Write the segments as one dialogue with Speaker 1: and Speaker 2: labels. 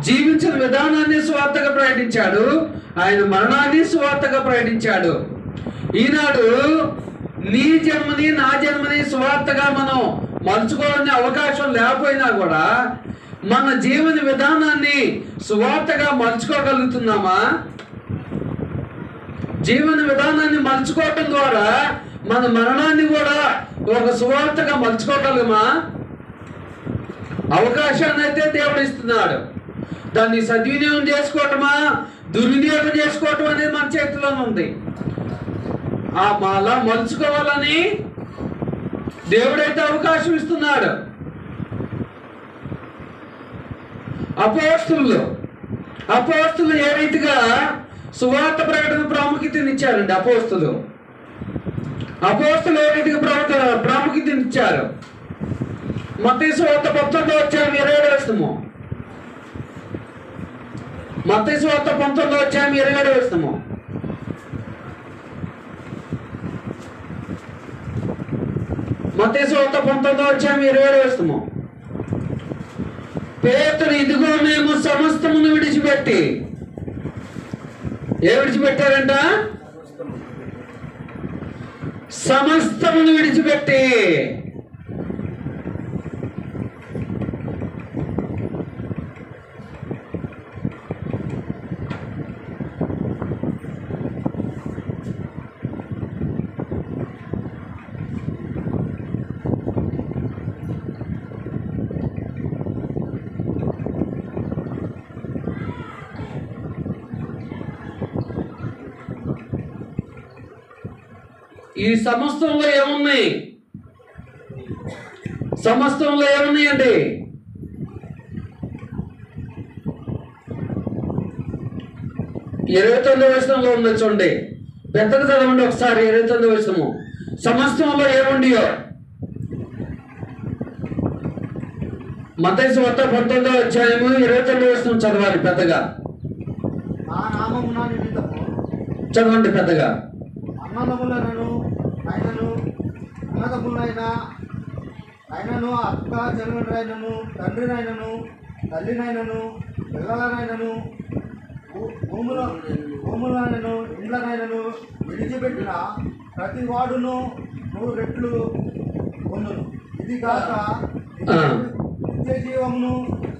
Speaker 1: జీవించిన విధానాన్ని సువార్తగా ప్రకటించాడు, ఆయన మరణాన్ని సువార్తగా ప్రకటించాడు. ఈనాడు నీ జన్మని నా జన్మని సువార్తగా మనం మలుచుకోవాలనే అవకాశం లేకపోయినా కూడా మన జీవన విధానాన్ని సువార్తగా మలుచుకోగలుగుతున్నామా? జీవన విధానాన్ని మలుచుకోవటం ద్వారా మన మరణాన్ని కూడా ఒక సువార్తగా మలుచుకోగలమా? అవకాశాన్ని అయితే దేవుడు ఇస్తున్నాడు. దాన్ని సద్వినియోగం చేసుకోవటమా దుర్వినియోగం చేసుకోవటం అనేది మన చేతిలోనే ఉంది. అలా మలుచుకోవాలని దేవుడైతే అవకాశం ఇస్తున్నాడు. అపోస్తులు ఏ రీతిగా సువార్త ప్రకటన ప్రాముఖ్యతనిచ్చారండి? అపోస్తులు ఏ రీతిగా ప్రాముఖ్యతనిచ్చారు? మత్తయి సువార్త 19వ అధ్యాయం 27వ వచనము. మత్తయి సువార్త 19వ అధ్యాయం 27వ వచనము. మత్తయి సువార్త 19వ అధ్యాయం 27వ వచనము. పేతురు, ఇదిగో మేము సమస్తమును విడిచిపెట్టి, విడిచిపెట్టారంట? సమస్తమును విడిచిపెట్టి. ఈ సమస్తంలో ఏమున్నాయి? సమస్తంలో ఏమున్నాయండి? 29వ వచనంలో ఉంది చూడండి, పెద్దగా చదవండి ఒకసారి. 29వ వచనము. సమస్తంలో ఏముండియో? మత్తయి సువార్త 19వ అధ్యాయము 29వ వచనం చదవాలి పెద్దగా. చదవండి పెద్దగా.
Speaker 2: అన్నదమ్ములైనను ఆయనను అక్క చెల్లెలైనను తండ్రినైనను తల్లినైనను పిల్లలనైనను భూములనైనను ఇండ్లనైనను విడిచిపెట్టిన ప్రతి వాడును 100 రెట్లు పొందును. ఇది కాక నిత్య జీవమును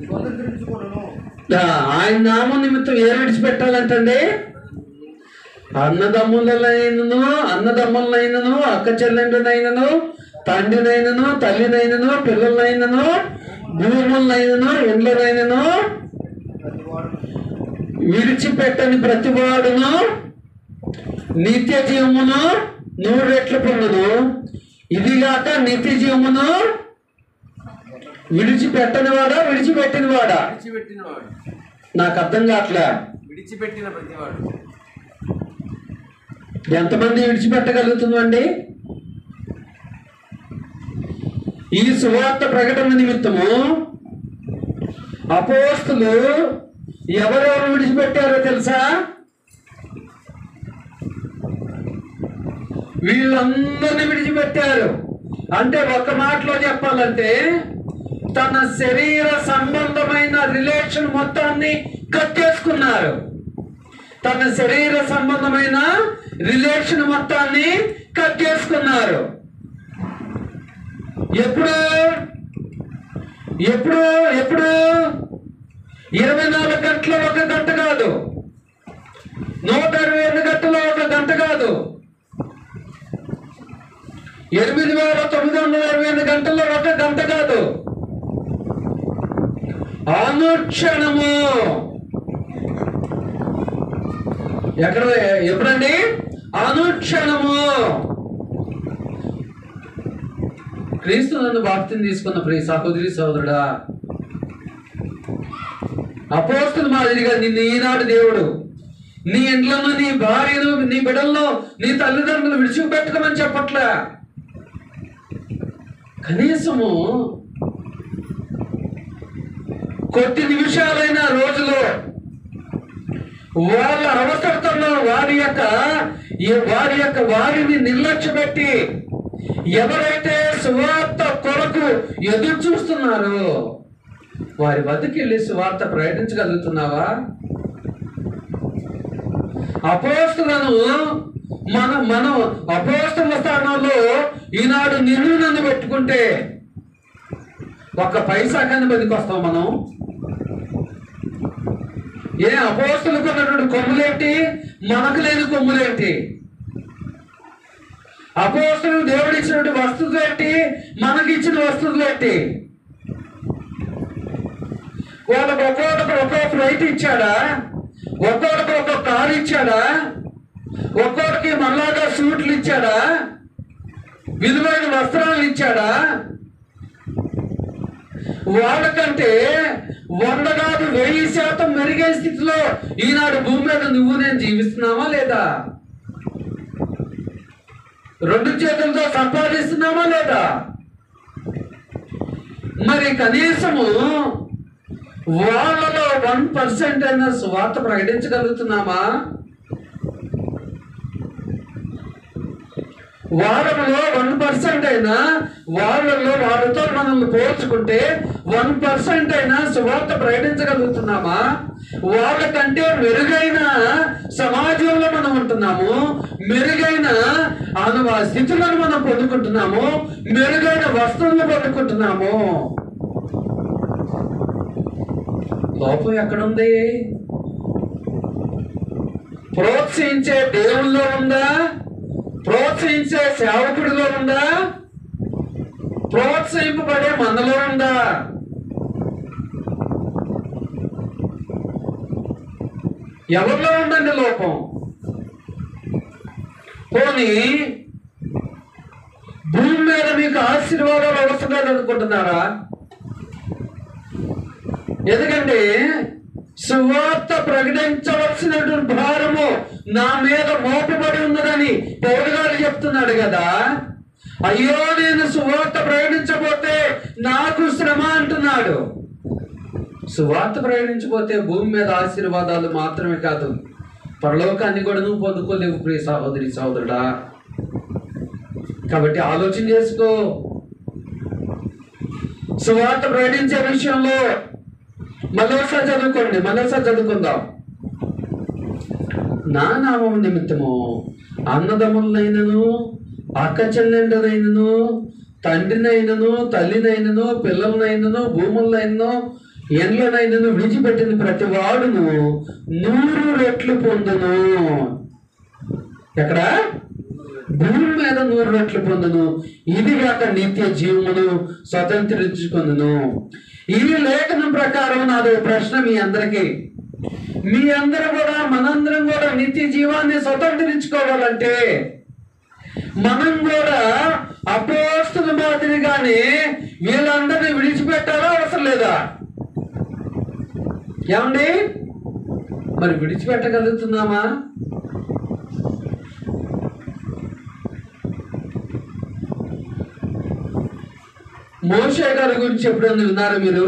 Speaker 2: స్వతంత్రించుకొనును.
Speaker 1: ఆయన నామం నిమిత్తం ఏం విడిచిపెట్టాలంటండి? అన్నదమ్ములనైనను అక్క చెల్లెండ్రనైనను తండ్రినైనను తల్లినైనను పిల్లలనైనను భూములనైనను ఇండ్లనైనను విడిచిపెట్టని ప్రతివాడును నిత్య జీవమును 100 రెట్లు పొందును. ఇదిగాక నిత్య జీవమును విడిచిపెట్టని వాడా విడిచిపెట్టిన వాడా? నాకు అర్థం కావట్లే.
Speaker 2: విడిచిపెట్టిన ప్రతివాడు.
Speaker 1: ఎంతమంది విడిచిపెట్టగలుగుతుందండి? ఈ సువార్త ప్రకటన నిమిత్తము అపోస్తులు ఎవరెవరు విడిచిపెట్టారో తెలుసా? వీళ్ళందరినీ విడిచిపెట్టారు. అంటే ఒక్క మాటలో చెప్పాలంటే తన శరీర సంబంధమైన రిలేషన్ మొత్తాన్ని కట్టేసుకున్నారు. తన శరీర సంబంధమైన రిలేషన్ మొత్తాన్ని కట్టేసుకున్నారు. ఎప్పుడు 24 గంటలు 1 గంట కాదు, 128 గంటలు 1 గంట కాదు, 8,928 గంటల్లో 1 గంట కాదు, అనుక్షణము. ఎప్పుడండి? అనుక్షణము. క్రీస్తు నన్ను బాప్తిని తీసుకున్న ప్రియ సహోదరి సహోదరుడా, అపోస్తుల మాదిరిగా నిన్ను ఈనాడు దేవుడు నీ ఇంట్లోనూ నీ భార్యను నీ బిడ్డలను నీ తల్లిదండ్రులు విడిచిపెట్టుకోమని చెప్పట్లే. కనీసము కొద్ది నిమిషాలైన రోజులో వాళ్ళ అవసరతలో వారిని నిర్లక్ష్య పెట్టి ఎవరైతే సువార్త కొరకు ఎదురు చూస్తున్నారో వారి వద్దకు వెళ్ళి సువార్త ప్రకటించగలుగుతున్నావా? అపోస్తలులను మనం అపోస్తల స్థానంలో ఈనాడు నిన్ను నన్ను పెట్టుకుంటే ఒక్క పైసా కానీ బతికి వస్తాం మనం. ఏ అపోస్తలకు ఉన్నటువంటి కొమ్ములేంటి, మనకు లేని కొమ్ములేంటి? అపోస్తలకు దేవుడు ఇచ్చినటువంటి వస్తువులు ఏంటి, మనకి ఇచ్చిన వస్తువులు ఏంటి? వాళ్ళకు ఒక్కొక్కరికి ఒక్కో ఫ్లైట్ ఇచ్చాడా? ఒక్కొక్కరికి ఒక్కో కారు ఇచ్చాడా? ఒక్కొక్కరికి మనలాగా సూట్లు ఇచ్చాడా? విలువైన వస్త్రాలు ఇచ్చాడా? వాళ్ళకంటే 100 కాదు 1000% మెరుగైన స్థితిలో ఈనాడు భూమి మీద నువ్వు నేను జీవిస్తున్నామా లేదా? 2 చేతులతో సంపాదిస్తున్నామా లేదా? మరి కనీసము వాళ్ళలో 1% అయినా సువార్త ప్రకటించగలుగుతున్నామా? వారంలో 1% అయినా వాళ్ళతో మనల్ని పోల్చుకుంటే 1% అయినా సువార్త ప్రకటించగలుగుతున్నామా? వాళ్ళకంటే మెరుగైన సమాజంలో మనం ఉంటున్నాము, మెరుగైన స్థితులను మనం పొందుకుంటున్నాము, మెరుగైన వస్తువులను పొందుకుంటున్నాము. లోపం ఎక్కడుంది? ప్రోత్సహించే దేవుల్లో ఉందా? ప్రోత్సహించే సేవకుడిలో ఉందా? ప్రోత్సహింపబడే మనలో ఉందా? ఎవరిలో ఉందండి లోపం? పోనీ భూమి మీద మీకు ఆశీర్వాదాలు అవసరం అనుకుంటున్నారా? ఎందుకంటే సువార్త ప్రకటించవలసినటువంటి భారము నా మీద మోపబడి ఉన్నదని పౌలు గారు చెప్తున్నాడు కదా. అయ్యో నేను సువార్త ప్రకటించబోతే నాకు శ్రమ అంటున్నాడు. సువార్త ప్రకటించబోతే భూమి మీద ఆశీర్వాదాలు మాత్రమే కాదు, పరలోకాన్ని కూడా నువ్వు పొందుకోలేవు ప్రియ సహోదరి సహోదరుడా. కాబట్టి ఆలోచన చేసుకో. సువార్త ప్రకటించే విషయంలో మరోసారి చదువుకుందాం. నా నామం నిమిత్తము అన్నదమ్ములనైనను, అక్క చెల్లెండనైనను, తండ్రినైనను, తల్లినైనను, పిల్లలనైనను, భూములనైనను, ఎండ్లనైనను విడిచిపెట్టిన ప్రతి వాడును 100 రెట్లు పొందును. ఎక్కడ? భూమి మీద 100 రెట్లు పొందును. ఇది కాక నిత్య జీవమును స్వతంత్రించుకొనును. ఈ లేఖనం ప్రకారం నాదో ప్రశ్న మీ అందరికీ. మీ అందరూ కూడా, మనందరం కూడా నిత్య జీవాన్ని స్వతంత్రించుకోవాలంటే మనం కూడా అపోస్తలుల మాదిరిగానే వీళ్ళందరినీ విడిచిపెట్టాలా అవసరం లేదా? ఏమండి, మరి విడిచిపెట్టగలుగుతున్నామా? మోషే గారి గురించి ఎప్పుడైనా విన్నారా మీరు?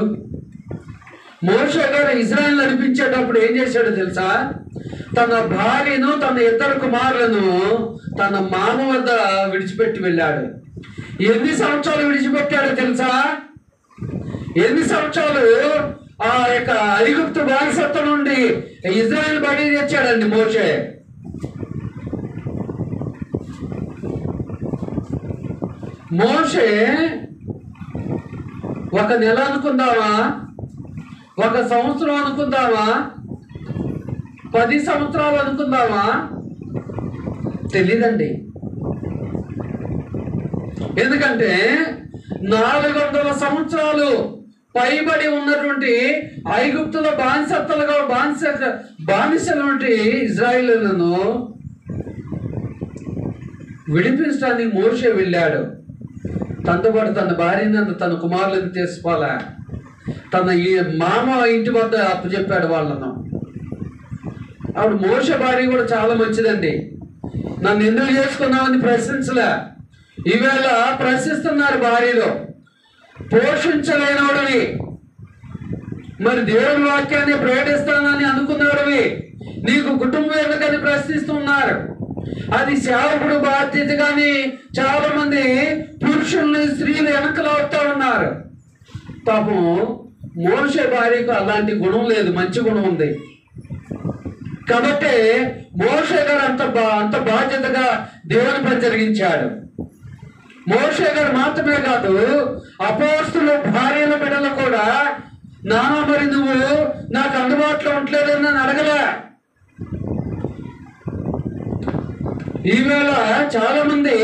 Speaker 1: మోషే గారు ఇజ్రాయెల్ నడిపించేటప్పుడు ఏం చేశాడో తెలుసా? తన భార్యను, తన 2 కుమారులను తన మామ వద్ద విడిచిపెట్టి వెళ్ళాడు. ఎన్ని సంవత్సరాలు విడిచిపెట్టాడో తెలుసా? ఎన్ని సంవత్సరాలు ఆ యొక్క ఐగుప్తు బానిసత్వం నుండి ఇజ్రాయెల్ బయట తెచ్చాడండి మోషే. మోషే 1 నెల అనుకుందామా, 1 సంవత్సరం అనుకుందామా, 10 సంవత్సరాలు అనుకుందామా? తెలీదండి. ఎందుకంటే 400 సంవత్సరాలు పైబడి ఉన్నటువంటి ఐగుప్తులో బానిసలు ఇజ్రాయేలులను విడిపించడానికి మోషే వెళ్ళాడు. తనతో పాటు తన భార్యను, తన కుమారులను తీసుకోవాలా, తన ఈ మామ ఇంటి వద్ద అప్పచెప్పాడు వాళ్ళను. ఆవిడ మోషే భార్య కూడా చాలా మంచిదండి. నన్ను ఎందుకు చేసుకున్నామని ప్రశ్నించలే. ఈవేళ ప్రశ్నిస్తున్నారు భార్యలో. పోషించలేనోడివి, మరి దేవుని వాక్యాన్ని ప్రకటిస్తానని అనుకున్నవాడివి, నీకు కుటుంబం ఎందుకని ప్రశ్నిస్తున్నారు. అది సేవకుడు బాధ్యత. కానీ చాలా మంది పురుషుల్ని, స్త్రీలు వెనకలాడుతూ ఉన్నారు. పాపం మోషే భార్యకు అలాంటి గుణం లేదు, మంచి గుణం ఉంది. కాబట్టి మోషే గారు అంత బాధ్యతగా దేవుని పని జరిగించాడు. మోషే గారు మాత్రమే కాదు, అపోస్తుల భార్యల బిడ్డలు కూడా, నానా మరి నువ్వు నాకు అందుబాటులో ఉండలేదని నన్ను అడగలే. ఈవేళ చాలా మంది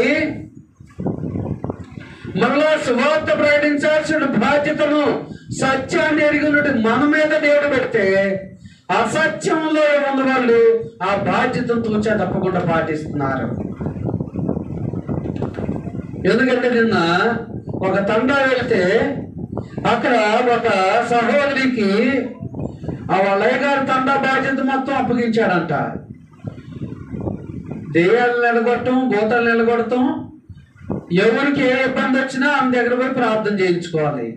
Speaker 1: మరలా సువార్త ప్రకటించాల్సిన బాధ్యతను, సత్యాన్ని ఎరిగినట్టు మన మీద దేవుడు పెడితే, అసత్యంలో ఉన్న వాళ్ళు ఆ బాధ్యతను తూచా తప్పకుండా పాటిస్తున్నారు. ఎందుకంటే నిన్న ఒక తండా వెళితే అక్కడ ఒక సహోదరికి వాళ్ళ అయ్యగారు తండా బాధ్యత మొత్తం అప్పగించాడంట. దెయ్యాలు నిలగొట్టం, భూతాలు నిలగొడతాం, ఎవరికి ఏ ఇబ్బంది వచ్చినా ఆమె దగ్గర పోయి ప్రార్థన చేయించుకోవాలి.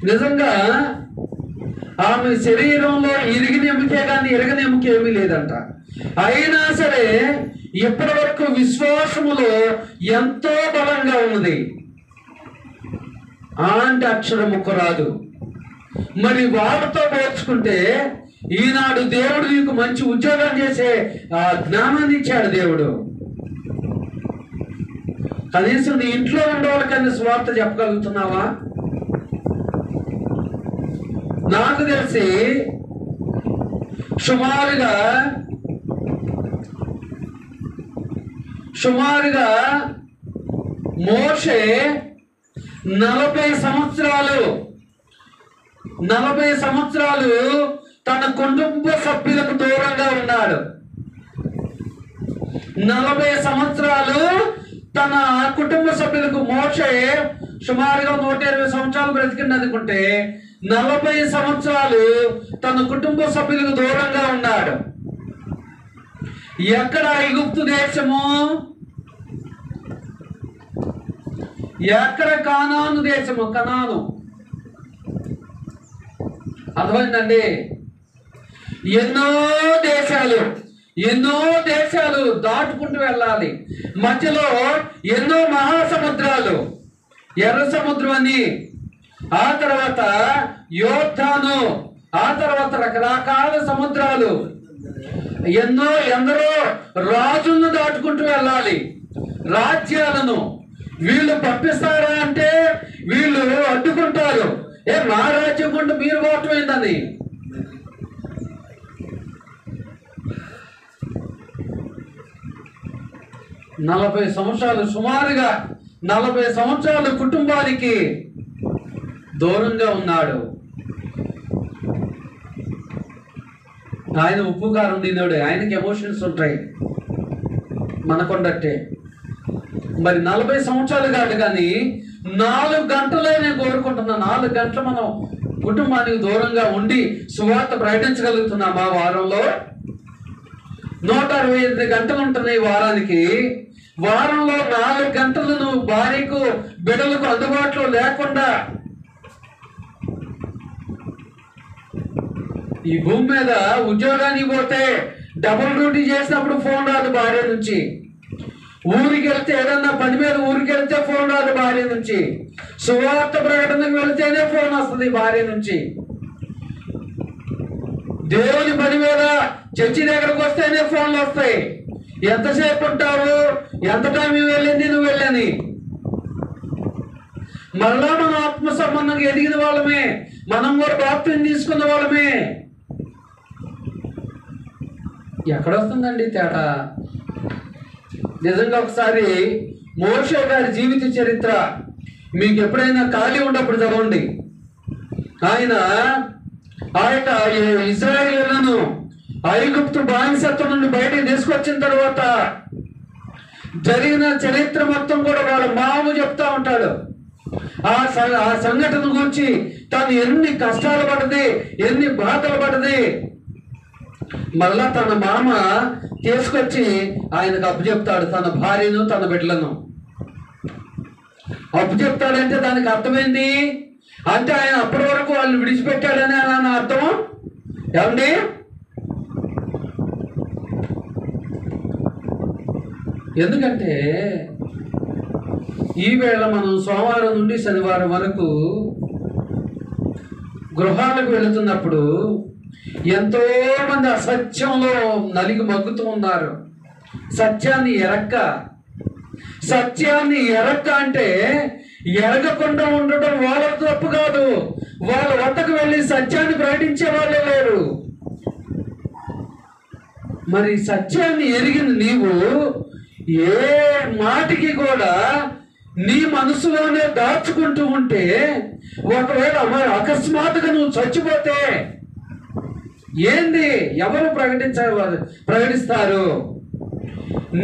Speaker 1: నిజంగా ఆమె శరీరంలో ఇరిగిన ఎముకే కానీ ఇరగని ఎముక ఏమీ లేదంట. అయినా సరే ఇప్పటి వరకు విశ్వాసములో ఎంతో బలంగా ఉన్నది. అంటే అక్షరం ముక్క రాదు. మరి వాళ్ళతో పోల్చుకుంటే ఈనాడు దేవుడు నీకు మంచి ఉద్యోగం చేసే జ్ఞానాన్ని ఇచ్చాడు దేవుడు. కనీసం నీ ఇంట్లో ఉండేవాళ్ళకన్నా స్వార్థ చెప్పగలుగుతున్నావా? నాకు తెలిసి సుమారుగా మోషే 40 సంవత్సరాలు తన కుటుంబ సభ్యులకు దూరంగా ఉన్నాడు. 40 సంవత్సరాలు తన కుటుంబ సభ్యులకు. మోషే సుమారుగా 120 సంవత్సరాలు బ్రతికింది అనుకుంటే 40 సంవత్సరాలు తన కుటుంబ సభ్యులకు దూరంగా ఉన్నాడు. ఎక్కడ? ఐగుప్తు దేశము. ఎక్కడ? కానాను దేశము. కనాను. అర్థమైందండి? ఎన్నో దేశాలు దాటుకుంటూ వెళ్ళాలి. మధ్యలో ఎన్నో మహాసముద్రాలు, ఎర్ర సముద్రం అని, ఆ తర్వాత యోర్దాను, ఆ తర్వాత రకరకాల సముద్రాలు, ఎందరో రాజులను దాటుకుంటూ వెళ్ళాలి. రాజ్యాలను వీళ్ళు పంపిస్తారా అంటే వీళ్ళు అడ్డుకుంటారు. మా రాజ్యం గుండా మీరు ఓటమైందని. సుమారుగా 40 సంవత్సరాలు కుటుంబానికి దూరంగా ఉన్నాడు. ఆయన ఉప్పు కారం తిన్నాడు. ఆయనకి ఎమోషన్స్ ఉంటాయి, మనకుండట్టే. మరి 40 సంవత్సరాలు కాదు కానీ 4 గంటలే నేను కోరుకుంటున్నా. 4 గంటలు మనం కుటుంబానికి దూరంగా ఉండి సువార్త ప్రకటించగలుగుతున్నామా? వారంలో 165 గంటలు ఉంటున్నాయి వారానికి. వారంలో 4 గంటలు నువ్వు భార్యకు బిడ్డలకు అందుబాటులో లేకుండా ఈ భూమి మీద ఉద్యోగానికి పోతే డబుల్ డ్యూటీ చేసినప్పుడు ఫోన్ రాదు భార్య నుంచి. ఊరికి వెళ్తే ఏదన్నా పని మీద ఊరికి వెళ్తే ఫోన్ రాదు భార్య నుంచి. సువార్త ప్రకటనకు వెళ్తేనే ఫోన్ వస్తుంది భార్య నుంచి. దేవుని పని మీద చర్చి దగ్గరకు వస్తేనే ఫోన్లు వస్తాయి. ఎంతసేపు ఉంటావు, ఎంత టైం వెళ్ళింది నువ్వు వెళ్ళని. మళ్ళా మనం ఆత్మ సంబంధంగా ఎదిగిన వాళ్ళమే, మనం కూడా బాప్తిజం తీసుకున్న వాళ్ళమే. ఎక్కడొస్తుందండి తేడా? నిజంగా ఒకసారి మోషే గారి జీవిత చరిత్ర మీకు ఎప్పుడైనా ఖాళీ ఉన్నప్పుడు చదవండి. ఆయన ఇశ్రాయేలులను ఐగుప్తు బానిసత్వం నుండి బయటికి తీసుకొచ్చిన తర్వాత జరిగిన చరిత్ర మొత్తం కూడా వాళ్ళ మామ చెప్తా ఉంటాడు. ఆ సంఘటన గురించి తను ఎన్ని కష్టాలు పడ్డది, ఎన్ని బాధలు పడ్డది. మళ్ళా తన మామ తీసుకొచ్చి ఆయనకు అప్పచెప్తాడు. తన భార్యను తన బిడ్డలను అప్పచెప్తాడంటే దానికి అర్థమైంది అంటే ఆయన అప్పటి వరకు వాళ్ళు విడిచిపెట్టాడని అని అర్థం. ఏమండి? ఎందుకంటే ఈవేళ మనం సోమవారం నుండి శనివారం వరకు గృహాలకు వెళుతున్నప్పుడు ఎంతో మంది అసత్యంలో నలిగి మగ్గుతూ ఉన్నారు. సత్యాన్ని ఎరక్క అంటే ఎరగకుండా ఉండడం వాళ్ళ తప్పు కాదు. వాళ్ళ వద్దకు వెళ్ళి సత్యాన్ని ప్రకటించే వాళ్ళే లేరు. మరి సత్యాన్ని ఎరిగిన నీవు ఏ మాటికి కూడా నీ మనసులోనే దాచుకుంటూ ఉంటే, ఒకవేళ మరి అకస్మాత్తుగా నువ్వు చచ్చిపోతే ఏంది? ఎవరు ప్రకటిస్తారు?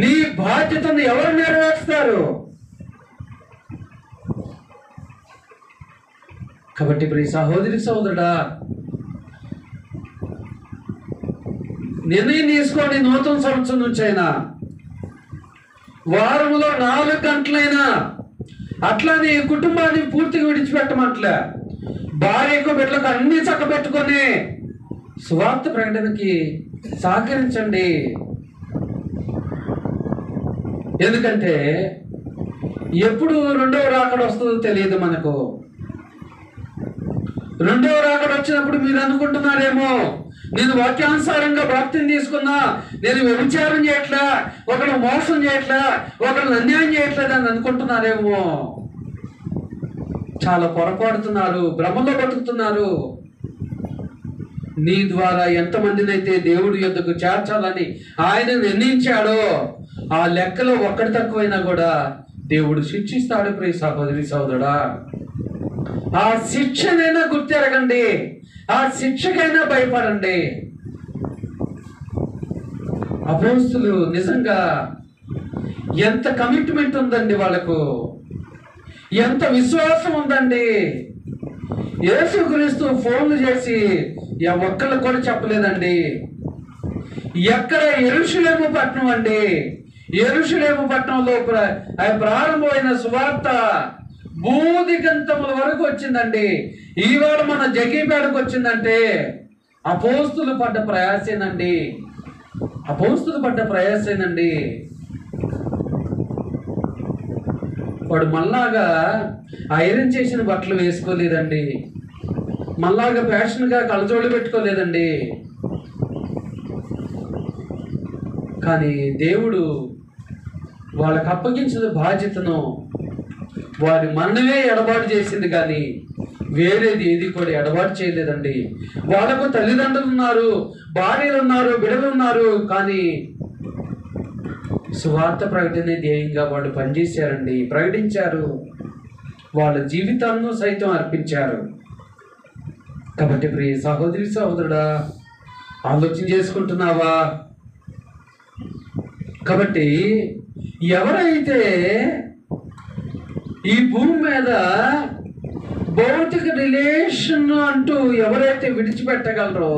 Speaker 1: నీ బాధ్యతను ఎవరు నెరవేరుస్తారు? కాబట్టి ప్రియ సహోదరి సహోదరుడా, నిర్ణయం తీసుకోండి. నూతన సంవత్సరం నుంచి అయినా వారంలో 4 గంటలైనా అట్లానే కుటుంబాన్ని పూర్తిగా విడిచిపెట్టమట్లే, భార్యకు బిడ్డలకు అన్ని చక్కబెట్టుకొని సువార్త ప్రకటనకి సహకరించండి. ఎందుకంటే ఎప్పుడు రెండవ రాకడ వస్తుందో తెలియదు మనకు. రెండవ రాకడ వచ్చినప్పుడు మీరు అనుకుంటున్నారేమో, నేను వాక్యానుసారంగా బాప్తిని తీసుకున్నా, నేను వ్యభిచారం చేయట్లా, ఒకళ్ళు మోసం చేయట్లా, ఒకళ్ళు అన్యాయం చేయట్లేదు అని అనుకుంటున్నారేమో. చాలా పొరపాడుతున్నారు, భ్రమలో బతుకుతున్నారు. నీ ద్వారా ఎంతమందినైతే దేవుడి యొద్దకు చేర్చాలని ఆయన నిర్ణయించాడో ఆ లెక్కలో ఒక్కటి తక్కువైనా కూడా దేవుడు శిక్షిస్తాడు. ప్రియ సహోదరి సహోదరుడా, ఆ శిక్షనైనా గుర్తెరగండి, ఆ శిక్షకైనా భయపడండి. అపోస్తులు నిజంగా ఎంత కమిట్మెంట్ ఉందండి వాళ్ళకు, ఎంత విశ్వాసం ఉందండి. యేసుక్రీస్తు ఫోన్లు చేసి ఒక్కళ్ళకు కూడా చెప్పలేదండి. ఎక్కడ యెరూషలేము పట్టణం అండి, యెరూషలేము పట్టణంలో ప్రారంభమైన సువార్త భూదిగంతముల వరకు వచ్చిందండి. ఈవేళ మన జగీపేటకు వచ్చిందంటే అపోస్తులు పడ్డ ప్రయాసేనండి. వాడు మళ్ళాగా ఐరన్ చేసిన బట్టలు వేసుకోలేదండి, మళ్ళాగా ఫ్యాషన్గా కళ్ళజోళ్ళు పెట్టుకోలేదండి. కానీ దేవుడు వాళ్ళకు అప్పగించిన బాధ్యతను వారి మరణమే ఎడబాటు చేసింది, కానీ వేరేది ఏది కూడా ఎడబాటు చేయలేదండి. వాళ్ళకు తల్లిదండ్రులు ఉన్నారు, భార్యలు ఉన్నారు, బిడ్డలు ఉన్నారు, కానీ సువార్త ప్రకటనే ధ్యేయంగా వాళ్ళు పనిచేశారండి, ప్రకటించారు, వాళ్ళ జీవితాలను సైతం అర్పించారు. కాబట్టి ప్రియ సహోదరి సహోదరుడా, ఆలోచన చేసుకుంటున్నావా? కాబట్టి ఎవరైతే ఈ భూమి మీద భౌతిక రిలేషన్ అంటూ ఎవరైతే విడిచిపెట్టగలరో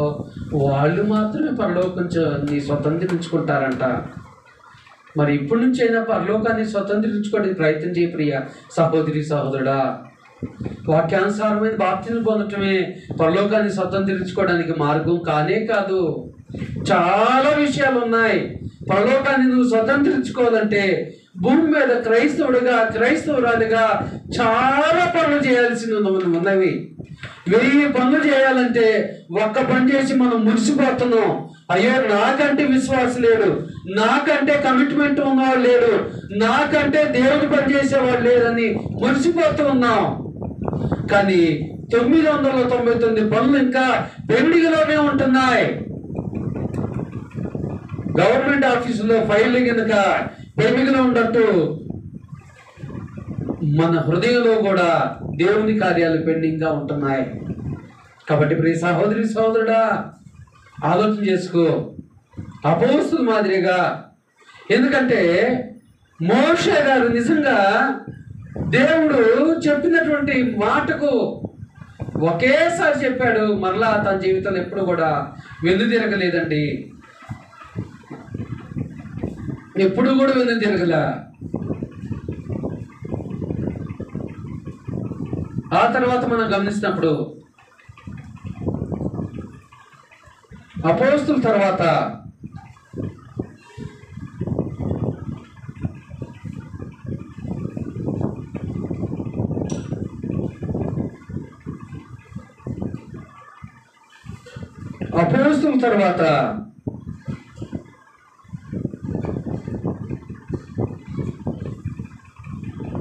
Speaker 1: వాళ్ళు మాత్రమే పరలోకాన్ని స్వతంత్రించుకుంటారంట. మరి ఇప్పటి నుంచి అయినా పరలోకాన్ని స్వతంత్రించుకోవడానికి ప్రయత్నం చేయ ప్రియ సహోదరి సహోదరుడా. వాక్యానుసారమైన బాప్తిని పొందటమే పరలోకాన్ని స్వతంత్రించుకోవడానికి మార్గం కానే కాదు. చాలా విషయాలు ఉన్నాయి. పరలోకాన్ని నువ్వు స్వతంత్రించుకోవాలంటే భూమి మీద క్రైస్తవుడిగా క్రైస్తవురాలిగా చాలా పనులు చేయాల్సి ఉన్నవి. 1000 పనులు చేయాలంటే ఒక్క పని చేసి మనం మురిసిపోతున్నాం. అయ్యో, నాకంటే విశ్వాసం లేడు, నాకంటే కమిట్మెంట్ ఉన్నవాడు లేడు, నాకంటే దేవుడు పని చేసేవాడు లేదని మురిసిపోతూ ఉన్నాం. కానీ 999 పనులు ఇంకా పెండింగ్లోనే ఉంటున్నాయి. గవర్నమెంట్ ఆఫీసులో ఫైళ్ళు కనుక పెండింగ్లో ఉండట్టు మన హృదయంలో కూడా దేవుని కార్యాలు పెండింగ్గా ఉంటున్నాయి. కాబట్టి ప్రియ సహోదరి సహోదరుడా, ఆలోచన చేసుకో అపోస్తుల మాదిరిగా. ఎందుకంటే మోషే గారు నిజంగా దేవుడు చెప్పినటువంటి మాటకు ఒకేసారి చెప్పాడు, మరలా తన జీవితంలో ఎప్పుడు కూడా వెనుదిరగలేదండి, ఎప్పుడు కూడా వెనుదిరగల. ఆ తర్వాత మనం గమనించినప్పుడు అపోస్తుల తర్వాత అపోస్తుల తర్వాత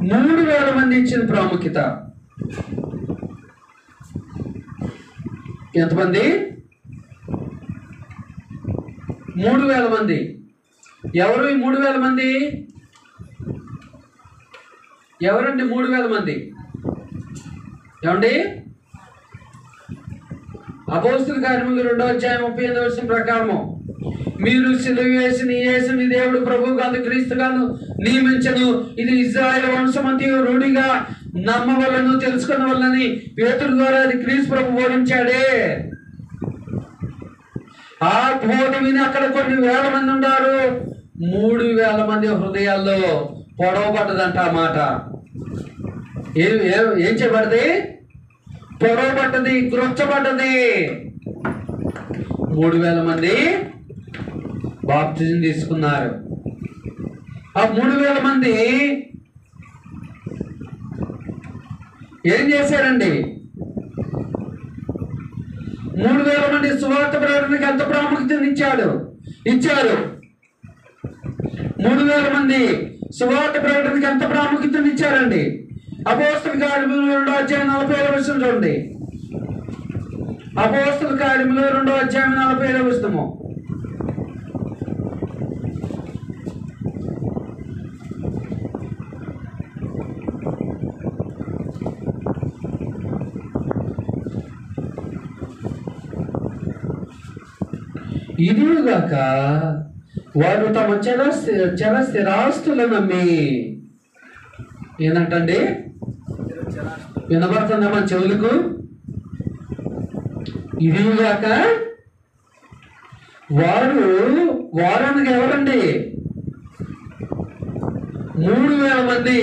Speaker 1: 3,000 మంది ఇచ్చిన ప్రాముఖ్యత. ఎంతమంది? 3,000 మంది. ఎవరు ఈ 3,000 మంది? ఎవరండి 3,000 మంది? ఏమండి? అపోస్తుల కార్యములు 2వ అధ్యాయం 38వ వచనం ప్రకారము, మీరు సిలువ వేసిన యేసుని దేవుడు ప్రభువు కాదు క్రీస్తు కాదు నియమించను, ఇది ఇశ్రాయేలు వంశమంతయు రూఢిగా నమ్మవలను తెలుసుకున్న వల్లని పేతురు ద్వారా అది క్రీస్తు ప్రభు బోధించాడే. ఆ బోధ విని అక్కడ కొన్ని వేల మంది ఉన్నారు. 3,000 మంది హృదయాల్లో పొడవబడ్డదంట ఆ మాట. ఏం చేయబడ్డది? పొడవబడ్డది, గుర్చబడ్డది. 3,000 మంది బాప్తిజం తీసుకున్నారు. ఆ 3,000 మంది ఏం చేశారండి? 3,000 మంది సువార్త ప్రకటనకి ఎంత ప్రాముఖ్యత ఇచ్చారు? 3,000 మంది సువార్త ప్రకటనకి ఎంత ప్రాముఖ్యత ఇచ్చారండి? అపోస్తుల కార్యములు 2వ అధ్యాయం 47వ వచనం చూడండి. అపోస్తుల కార్యములు 2వ అధ్యాయం 47వ వచనము. ఇదిగాక వారు తమ చర స్థిరాస్తులను నమ్మి, ఏంటంటే వినబడుతుందా మన చెవులకు? ఇదిగాక వారానికి ఎవరండి? 3,000 మంది.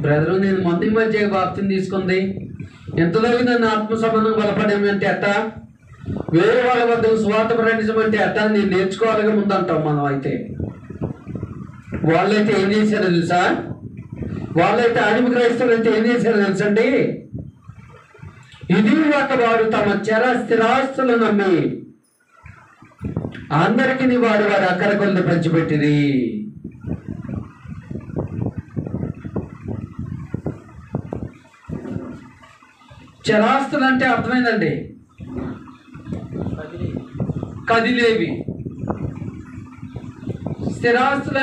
Speaker 1: బ్రదరు, నేను మంది మధ్య బాప్తిని తీసుకుంది, ఎంతలోకి నన్ను ఆత్మ సంబంధం బలపడేమంటే అట్ట, వేరే వాళ్ళ వద్ద స్వార్థ ప్రకటించమంటే అట్ట నేను నేర్చుకోవాలిగా ముందంటాం మనం. అయితే వాళ్ళైతే ఏం చేశారో తెలుసా? వాళ్ళైతే ఆదిమ క్రైస్తవులు అయితే ఏం చేశారో తెలుసండి? ఇది కాక వారు తమ చర స్థిరాస్తులను నమ్మి అందరికీ వారి అక్కర కొలను పంచిపెట్టిరి. చరాస్తులు అంటే అర్థమైందండి? కదిలేవి. స్థిరాస్తులు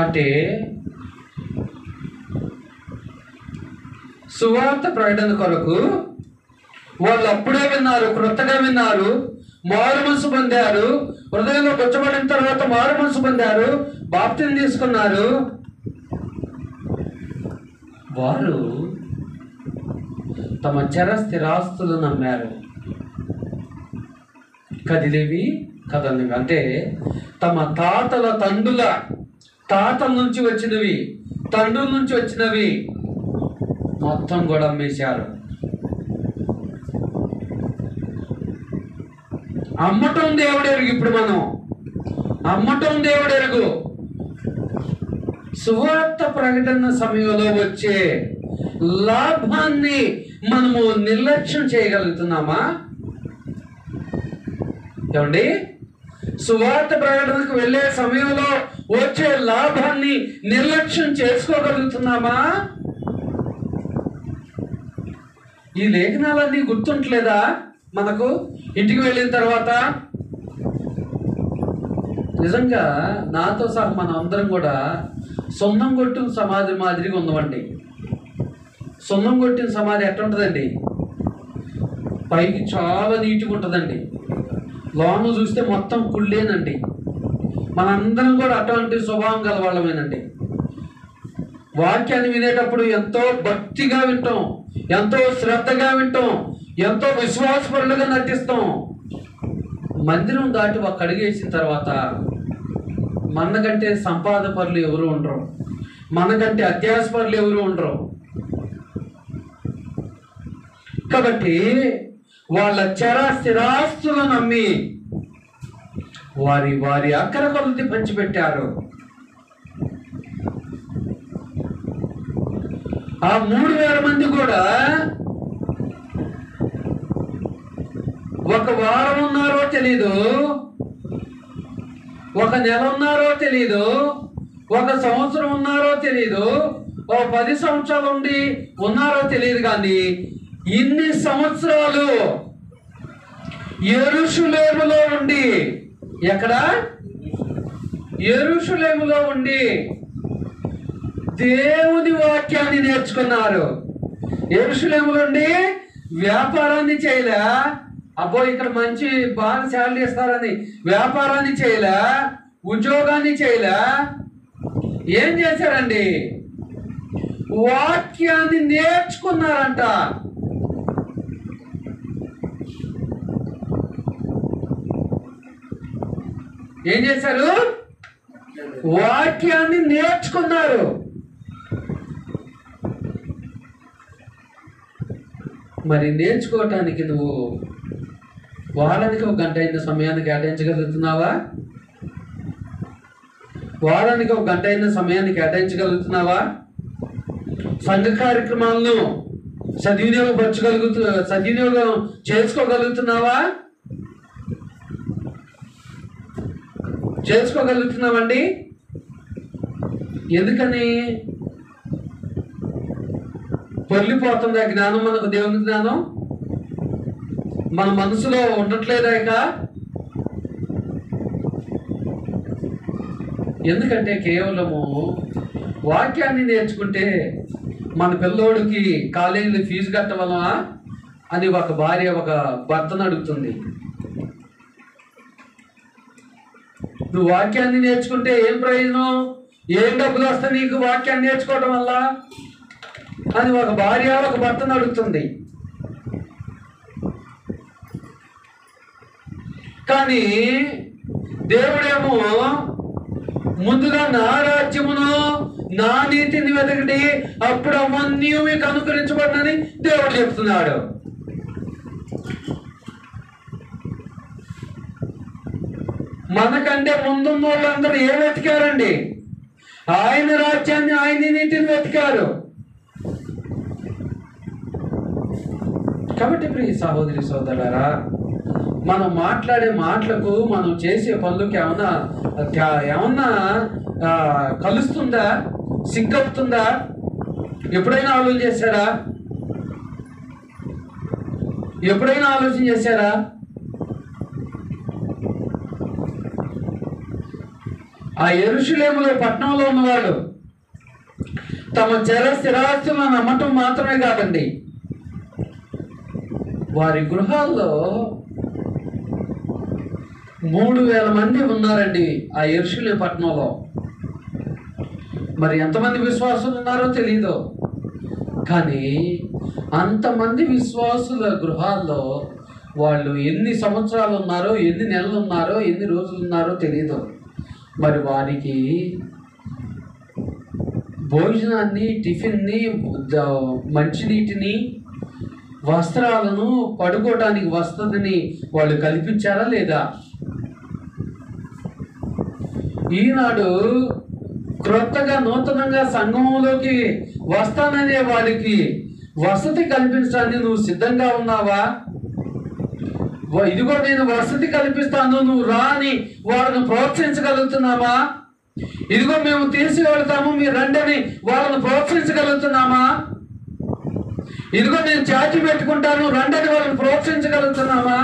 Speaker 1: అంటే సువార్త ప్రకటన కొరకు వాళ్ళు అప్పుడే విన్నారు, క్రొత్తగా విన్నారు, మారు మనసు పొందారు, హృదయంలో కూర్చోబడిన తర్వాత మారు మనసు పొందారు, బాప్తిని తీసుకున్నారు. వారు తమ చర స్థిరాస్తులు నమ్మారు. కదిలేవి, కదలివి అంటే తమ తాతల నుంచి వచ్చినవి, తండ్రుల నుంచి వచ్చినవి మొత్తం కూడా అమ్మేశారు. అమ్మటం దేవుడెరుగు. ఇప్పుడు మనం అమ్మటం దేవుడెరుగు. సువార్త ప్రకటన సమయంలో వచ్చే లాభాన్ని మనము నిర్లక్ష్యం చేయగలుగుతున్నామా? ఏమండి? సువార్త ప్రకటనకు వెళ్ళే సమయంలో వచ్చే లాభాన్ని నిర్లక్ష్యం చేసుకోగలుగుతున్నామా? ఈ లేఖనాలన్నీ గుర్తుంటలేదా మనకు ఇంటికి వెళ్ళిన తర్వాత? నిజంగా నాతో సహా మనం అందరం కూడా సున్నం కొట్టిన సమాధి మాదిరిగా ఉందామండి. సున్నం కొట్టిన సమాధి ఎట్లా ఉంటుందండి? పైకి చాలా నీట్గా ఉంటుందండి, లోన చూస్తే మొత్తం కుళ్ళేనండి. మనందరం కూడా అటువంటి స్వభావం గల వాళ్ళమేనండి. వాక్యాన్ని వినేటప్పుడు ఎంతో భక్తిగా వింటాం, ఎంతో శ్రద్ధగా వింటాం, ఎంతో విశ్వాసపరులుగా నటిస్తాం. మందిరం దాటి ఒక అడుగేసిన తర్వాత మనకంటే సంపాదపరులు ఎవరు ఉండరు, మనకంటే అత్యాసపరులు ఎవరు ఉండరు. కాబట్టి వాళ్ళ చర స్థిరాస్తులను నమ్మి వారి అక్కర కొలది పంచిపెట్టారు. ఆ 3000 మంది కూడా ఒక వారం ఉన్నారో తెలీదు, ఒక నెల ఉన్నారో తెలీదు, ఒక సంవత్సరం ఉన్నారో తెలీదు, ఓ 10 సంవత్సరాలు ఉన్నారో తెలియదు, కానీ ఇన్ని సంవత్సరాలు యెరూషలేములో ఉండి, ఎక్కడ? యెరూషలేములో ఉండి దేవుని వాక్యాన్ని నేర్చుకున్నారు. యెరూషలేములో ఉండి వ్యాపారాన్ని చేయలే, అబ్బో ఇక్కడ మంచి బాగా శాలరీ ఇస్తారని వ్యాపారాన్ని చేయలే, ఉద్యోగాన్ని చేయలే. ఏం చేశారండి? వాక్యాన్ని నేర్చుకున్నారంట. ఏం చేశారు? వాక్యాన్ని నేర్చుకున్నారు. మరి నేర్చుకోవటానికి నువ్వు వారానికి 1 గంట అయిన సమయాన్ని కేటాయించగలుగుతున్నావా? వారానికి 1 గంట అయిన సమయాన్ని కేటాయించగలుగుతున్నావా? సంఘ కార్యక్రమాలను సద్వినియోగం చేసుకోగలుగుతున్నావా? చేసుకోగలుగుతున్నామండి? ఎందుకని? పొల్లిపోతుంది ఆ జ్ఞానం, మనకు దేవుని జ్ఞానం మన మనసులో ఉండట్లేదా ఇక? ఎందుకంటే కేవలము వాక్యాన్ని నేర్చుకుంటే మన పిల్లోడికి కాలేజీలో ఫీజు కట్టవలమా అని ఒక భార్య ఒక భర్తను అడుగుతుంది. నువ్వు వాక్యాన్ని నేర్చుకుంటే ఏం ప్రయోజనం? ఏం డబ్బులు వస్తాయి నీకు వాక్యాన్ని నేర్చుకోవడం వల్ల అని ఒక భార్య ఒక భర్తను అడుగుతుంది. కానీ దేవుడేమో ముందుగా నా రాజ్యమును నా నీతిని వెతకటి, అప్పుడు అవన్నీ మీకు అనుకరించబడినని దేవుడు చెప్తున్నాడు. మనకంటే ముందున్న వాళ్ళందరూ ఏం వెతికారండి? ఆయన రాజ్యాన్ని, ఆయన నీతిని వెతికారు. కాబట్టి ప్రియ సహోదరి సోదరులారా, మనం మాట్లాడే మాటలకు, మనం చేసే పనులకు ఏమన్నా కలుస్తుందా? సిగ్గవుతుందా? ఎప్పుడైనా ఆలోచన చేశారా? ఎప్పుడైనా ఆలోచన చేశారా? ఆ యెరూషలేములో పట్టణంలో ఉన్నవాళ్ళు తమ స్థిరాస్తులను నమ్మటం మాత్రమే కాదండి, వారి గృహాల్లో 3000 మంది ఉన్నారండి ఆ యెరూషలేము పట్టణంలో. మరి ఎంతమంది విశ్వాసులు ఉన్నారో తెలీదు, కానీ అంతమంది విశ్వాసుల గృహాల్లో వాళ్ళు ఎన్ని సంవత్సరాలు ఉన్నారో, ఎన్ని నెలలు ఉన్నారో, ఎన్ని రోజులు ఉన్నారో తెలీదు. మరి వారికి భోజనాన్ని, టిఫిన్ని, మంచినీటిని, వస్త్రాలను, పడుకోవటానికి వసతిని వాళ్ళు కల్పించారా లేదా? ఈనాడు క్రొత్తగా నూతనంగా సంఘంలోకి వస్తాననే వాడికి వసతి కల్పించడానికి నువ్వు సిద్ధంగా ఉన్నావా? ఇదిగో నేను వసతి కల్పిస్తాను, నువ్వు రా అని వాళ్ళను ప్రోత్సహించగలుగుతున్నామా? ఇదిగో మేము తీసి వెళ్తాము, మీరు రండి అని వాళ్ళను ప్రోత్సహించగలుగుతున్నామా? ఇదిగో నేను చాచి పెట్టుకుంటాను, రండి అని వాళ్ళని ప్రోత్సహించగలుగుతున్నామా?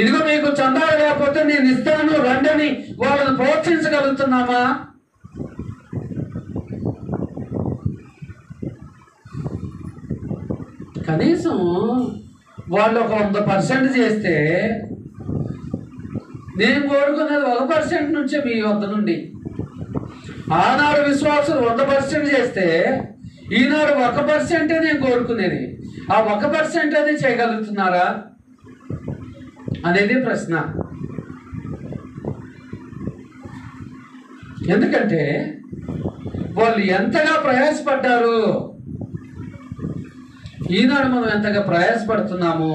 Speaker 1: ఇదిగో మీకు చందాలు లేకపోతే నేను ఇస్తాను, రండి అని వాళ్ళని ప్రోత్సహించగలుగుతున్నామా? కనీసం వాళ్ళు ఒక 100% చేస్తే, నేను కోరుకునేది 1% నుంచే మీ వద్ద నుండి. ఆనాడు విశ్వాసులు 100% చేస్తే, ఈనాడు 1% నేను కోరుకునేది. ఆ 1% అది చేయగలుగుతున్నారా అనేది ప్రశ్న. ఎందుకంటే వాళ్ళు ఎంతగా ప్రయాసపడ్డారు, ఈనాడు మనం ఎంతగా ప్రయాసపడుతున్నాము.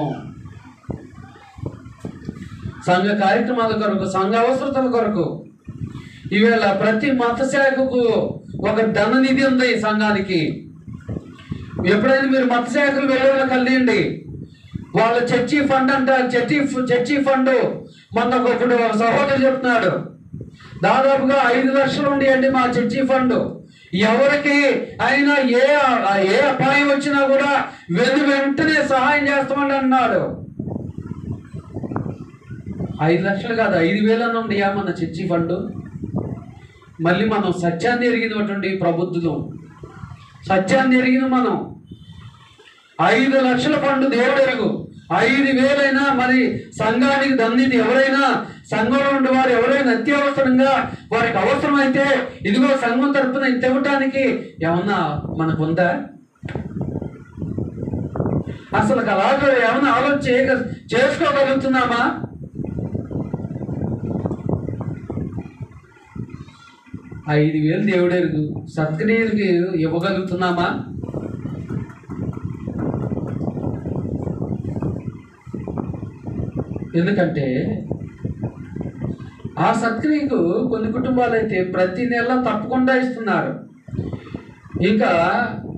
Speaker 1: సంఘ కార్యక్రమాల కొరకు, సంఘ అవసరతల కొరకు ఈవేళ ప్రతి మత శాఖకు ఒక ధననిధి ఉంది సంఘానికి. ఎప్పుడైనా మీరు మత శాఖలు వెళ్ళేవాళ్ళు కలియండి, వాళ్ళ చర్చి ఫండ్ అంటారు. చర్చి ఫండ్ మనకు ఒకడు సహోదరు చెప్తున్నాడు, దాదాపుగా 5 లక్షలు ఉండేయండి మా చర్చి ఫండ్. ఎవరికి అయినా ఏ అపాయం వచ్చినా కూడా వెంటనే సహాయం చేస్తామని అన్నాడు. 5 లక్షలు కాదు, 5,000 నుండి మన చర్చి ఫండ్. మళ్ళీ మనం సత్యాన్ని ఎరిగినటువంటి ప్రబుద్ధులు, సత్యాన్ని ఎరిగిన మనం 5 లక్షల ఫండ్ దేవుడు ఎరుగు. 5,000 మరి సంఘానికి దండిది. ఎవరైనా సంఘంలో ఉండేవారు ఎవరైనా అత్యవసరంగా వారికి అవసరమైతే ఇదిగో సంఘం తరపున ఇంత ఇవ్వటానికి ఏమన్నా మనకు ఉందా? అసలు అలాగే ఏమన్నా ఆలోచన చేసుకోగలుగుతున్నామా? $5,000 దేవుడెరుగు సత్క్రియలకు ఇవ్వగలుగుతున్నామా? ఎందుకంటే ఆ సత్క్రియకు కొన్ని కుటుంబాలు అయితే ప్రతి నెల తప్పకుండా ఇస్తున్నారు. ఇంకా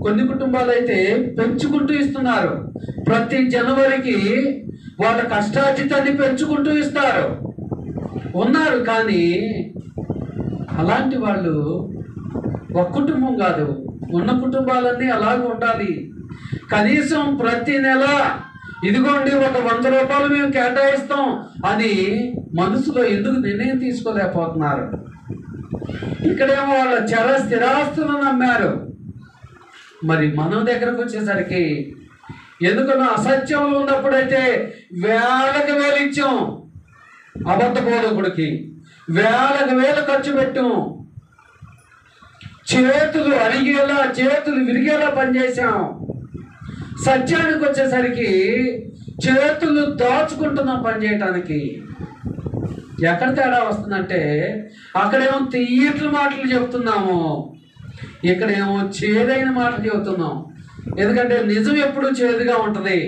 Speaker 1: కొన్ని కుటుంబాలు అయితే పెంచుకుంటూ ఇస్తున్నారు. ప్రతి జనవరికి వాళ్ళ కష్టార్జితాన్ని పెంచుకుంటూ ఇస్తారు ఉన్నారు. కానీ అలాంటి వాళ్ళు ఒక కుటుంబం కాదు, ఉన్న కుటుంబాలన్నీ అలాగే ఉండాలి. కనీసం ప్రతి నెల ఇదిగోండి ఒక 100 రూపాయలు మేము కేటాయిస్తాం అని మనసులో ఎందుకు నిర్ణయం తీసుకోలేకపోతున్నారు? ఇక్కడేమో వాళ్ళ స్థిరాస్తులను నమ్మారు. మరి మన దగ్గరకు వచ్చేసరికి ఎందుకన్నా అసత్యంలో ఉన్నప్పుడైతే వేలకు వేలు ఇచ్చాం, అబద్ధ బోధకుడికి వేలకు వేలు ఖర్చు పెట్టాం, చేతులు అరిగేలా చేతులు విరిగేలా పనిచేసాం. సత్యానికి వచ్చేసరికి చేతులు దాచుకుంటున్నాం పని చేయటానికి. ఎక్కడ తేడా వస్తుందంటే అక్కడేమో తీయట్ల మాటలు చెప్తున్నాము, ఇక్కడేమో చేదైన మాటలు చెబుతున్నాం. ఎందుకంటే నిజం ఎప్పుడు చేదుగా ఉంటుంది,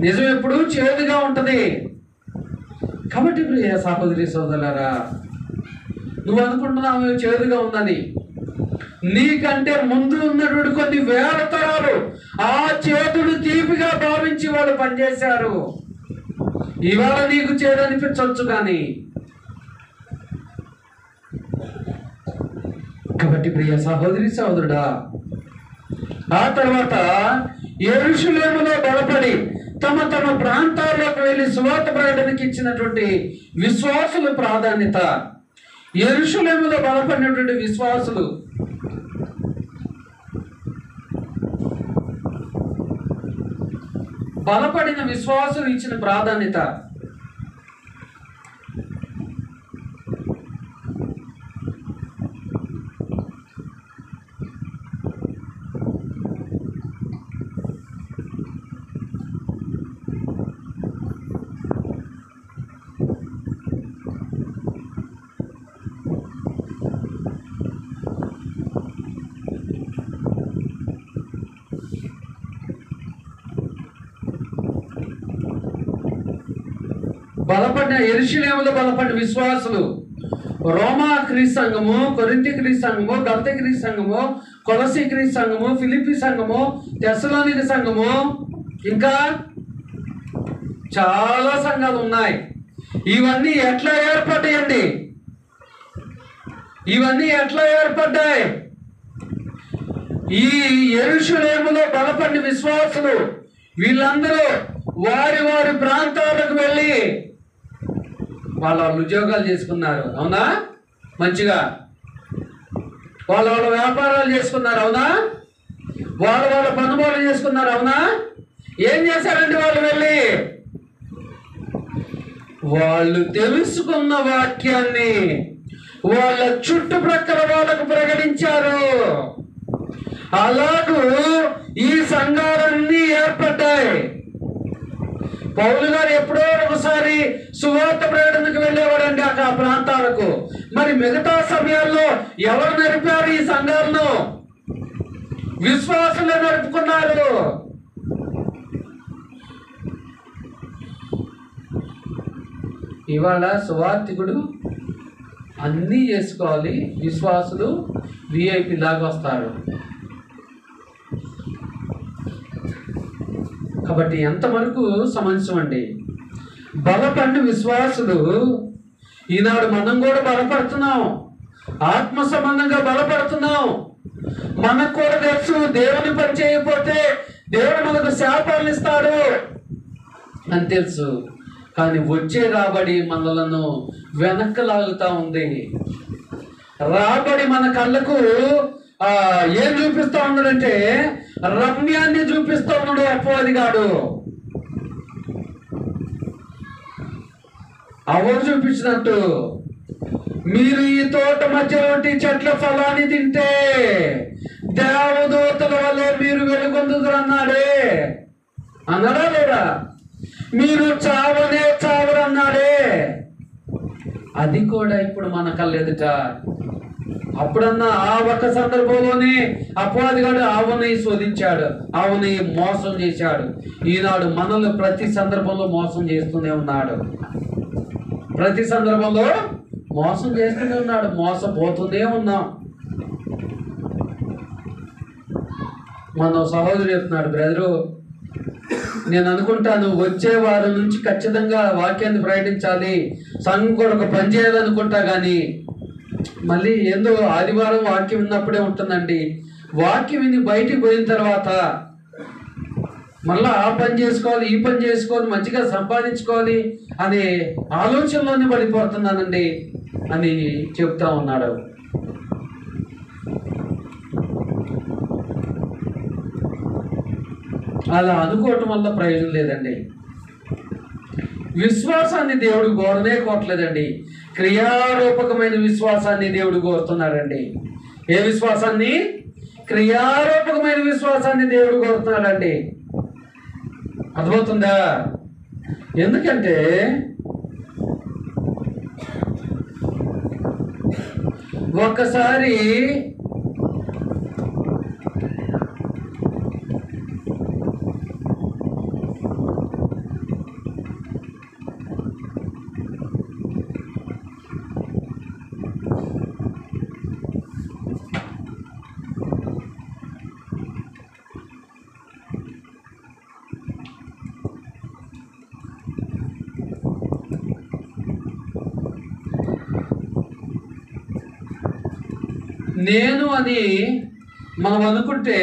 Speaker 1: నిజం ఎప్పుడు చేదుగా ఉంటుంది. కాబట్టి ప్రియ సహోదరి సోదరులారా, నువ్వు అనుకుంటున్నావు చేదుగా ఉందని, నీకంటే ముందు ఉన్నటువంటి కొన్ని వేల తరాలు ఆ చేతులు తీపిగా భావించి వాళ్ళు పనిచేశారు. ఇవాళ నీకు చేదనిపించవచ్చు కానీ. కాబట్టి ప్రియ సహోదరి సహోదరుడా, ఆ తర్వాత యెరూషలేములో బలపడి తమ తమ ప్రాంతాల్లోకి వెళ్ళి సువార్త ప్రకటనకి ఇచ్చినటువంటి విశ్వాసుల ప్రాధాన్యత. యెరూషలేములో బలపడినటువంటి విశ్వాసులు బలపడిన విశ్వాసులు ఇచ్చిన ప్రాధాన్యత. బలపడిన యెరూషలేములో బలపడిన విశ్వాసులు రోమా క్రీస్తు సంఘము, కొరింథీ క్రీస్తు సంఘము, గలతీ క్రీస్తు సంఘము, కొలసీ క్రీస్తు సంఘము, ఫిలిప్పీ సంఘము, తెస్సలోనిక సంఘము, ఇంకా చాలా సంఘాలు ఉన్నాయి. ఇవన్నీ ఎట్లా ఏర్పడ్డాయండి? ఇవన్నీ ఎట్లా ఏర్పడ్డాయి? ఈ యెరూషలేములో బలపడిన విశ్వాసులు వీళ్ళందరూ వారి వారి ప్రాంతాలకు వెళ్ళి వాళ్ళ ఉద్యోగాలు చేసుకున్నారు. అవునా? మంచిగా వాళ్ళ వ్యాపారాలు చేసుకున్నారు. అవునా? వాళ్ళ పనుగోలు చేసుకున్నారు. అవునా? ఏం చేశారండి వాళ్ళు వెళ్ళి? వాళ్ళు తెలుసుకున్న వాక్యాన్ని వాళ్ళ చుట్టుప్రక్కల వాళ్ళకు ప్రకటించారు. అలాగూ ఈ సంఘాలన్నీ ఏర్పడ్డాయి. పౌలు గారు ఎప్పుడో ఒకసారి సువార్త ప్రకటనకు వెళ్ళేవాడండి ఆ ప్రాంతాలకు. మరి మిగతా సమయాల్లో ఎవరు నడిపారు ఈ సంఘాలను? విశ్వాసులే నడుపుకున్నారు. ఇవాళ సువార్థికుడు అన్నీ చేసుకోవాలి, విశ్వాసులు విఐపి లాగా వస్తారు. కాబట్టి ఎంతవరకు సమంజసం అండి? బలపడిన విశ్వాసులు ఈనాడు మనం కూడా బలపడుతున్నాం, ఆత్మ సంబంధంగా బలపడుతున్నాం. మనకు కూడా తెలుసు దేవుని పని చేయకపోతే దేవుడు మనకు శాపాలను ఇస్తాడు అని తెలుసు. కానీ వచ్చే రాబడి మనలను వెనక్కి లాగుతా ఉంది. రాబడి మన కళ్ళకు ఏం చూపిస్తా ఉన్నాడంటే రమ్యాన్ని చూపిస్తా ఉన్నాడు అపవాదిగాడు. అవరు చూపించినట్టు మీరు ఈ తోట మధ్యలోటి చెట్ల ఫలాన్ని తింటే దేవదూతల వల్లే మీరు వెలుగొందుదురు అన్నాడే. అన్నారా లేదా? మీరు చావనే చావరు అన్నాడే. అది కూడా ఇప్పుడు మన కళ్ళెదుట. అప్పుడన్నా ఆ ఒక్క సందర్భంలోనే అపవాదిగాడు ఆవుని శోధించాడు, ఆవుని మోసం చేశాడు. ఈనాడు మనల్ని ప్రతి సందర్భంలో మోసం చేస్తూనే ఉన్నాడు. ప్రతి సందర్భంలో మోసం చేస్తూనే ఉన్నాడు, మోసపోతూనే ఉన్నాం. మన సహోదరు చెప్తున్నాడు, బ్రదరు నేను అనుకుంటాను వచ్చే వారం నుంచి ఖచ్చితంగా వాక్యాన్ని ప్రకటించాలి, సంఘం కొరకు పని చేయాలనుకుంటా, కానీ మళ్ళీ ఏందో ఆదివారం వాక్యం విన్నప్పుడే ఉంటుందండి. వాక్యం విని బయటికి పోయిన తర్వాత మళ్ళీ ఆ పని చేసుకోవాలి, ఈ పని చేసుకోవాలి, మంచిగా సంపాదించుకోవాలి అనే ఆలోచనలోనే పడిపోతున్నానండి అని చెప్తా ఉన్నాడు. అలా అనుకోవటం వల్ల ప్రయోజనం లేదండి. విశ్వాసాన్ని దేవుడు కోరనే కోరట్లేదండి, క్రియారూపకమైన విశ్వాసాన్ని దేవుడు కోరుతున్నాడండి. ఏ విశ్వాసాన్ని? క్రియారూపకమైన విశ్వాసాన్ని దేవుడు కోరుతున్నాడండి. అర్థమవుతుందా? ఎందుకంటే ఒక్కసారి నేను అని మనం అనుకుంటే